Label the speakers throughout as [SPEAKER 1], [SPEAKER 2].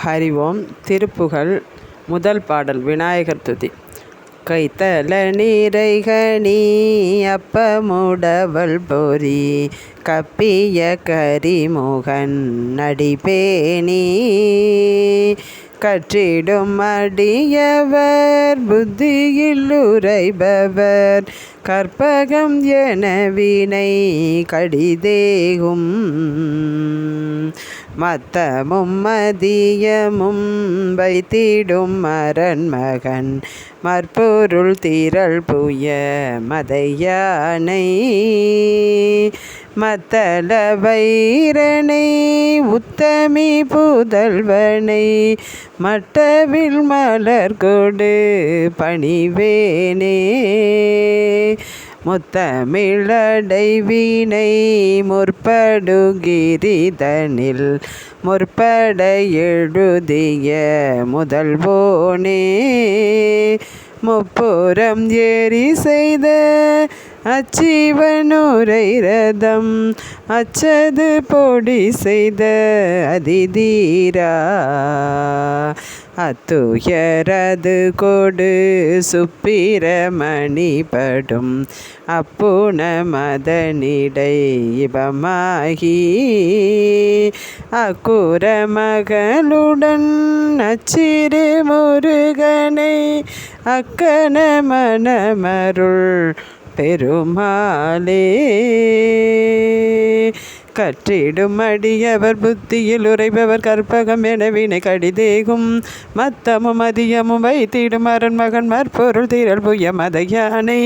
[SPEAKER 1] ஹரி ஓம். திருப்புகழ். முதல் பாடல் விநாயகர் துதி. கைத்தல நீரைகணி அப்பமுடவள் பொறி கப்பிய கரிமுகன் நடிபேணி கற்றிடும் அடியவர் புத்தியில் உரைபவர் கற்பகம் என வினை கடிதேகும் மத்தமும் மதியமும் வைத்திடும் அரண்மகன் மற்பொருள் திரள் புய மதையானை மத்தள வைரனை உத்தமி புதல்வனை மட்டவில் மலர் கொடு பணிவேனே முத்தமிழடைவினை முற்படுகிரிதனில் முற்பட எழுதிய முதல்வோனே முப்புறம் ஏறி செய்த அச்சிவனுரை ரதம் அச்சது பொடி செய்த அதிதீரா அத்துயரது கொடு சுப்பிரமணிபடும் அப்புன மதனிடை இபமாகி அக்குர மகளுடன் அச்சிறு முருகனை அக்கன மனமருள் பெருமாளே கற்றிடும் அடியவர் புத்தியில் உரைபவர் கற்பகம் என வினை கடிதேகும் மத்தமும் மதியமும் வைத்திடும் அரண்மகன் மற்பொருள் திரள் புய மதையானை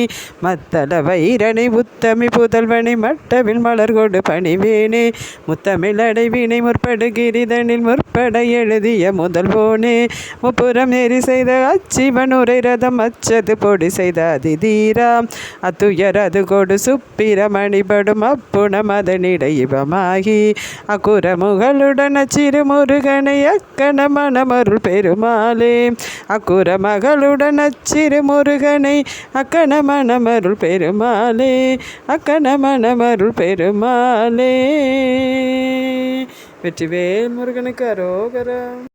[SPEAKER 1] மத்தள வைரனை உத்தமி புதல்வனை மட்டவில் மலர் கொடு பணிவேனே முத்தமிழ் அடைவினை முற்படுகிரிதனில் முற்பட எழுதிய முதல்வோனே முப்புறம் ஏறி செய்த அச்சிவனுரை ரதம் அச்சது பொடி செய்த அதிதீரா அத்துயரது கொடு சுப்பிரமணிபடும் அப்புன மதனிடை மாகி அக்குரமுகளுடன் அச்சிறு முருகனை அக்கன மனமருள் பெருமாளே அக்குர மகளுடன் அச்சிறு முருகனை அக்கன மனமருள் பெருமாளே அக்கன மனமருள் பெருமாளே. வெற்றிவேல் முருகனுக்கு அரோகரா.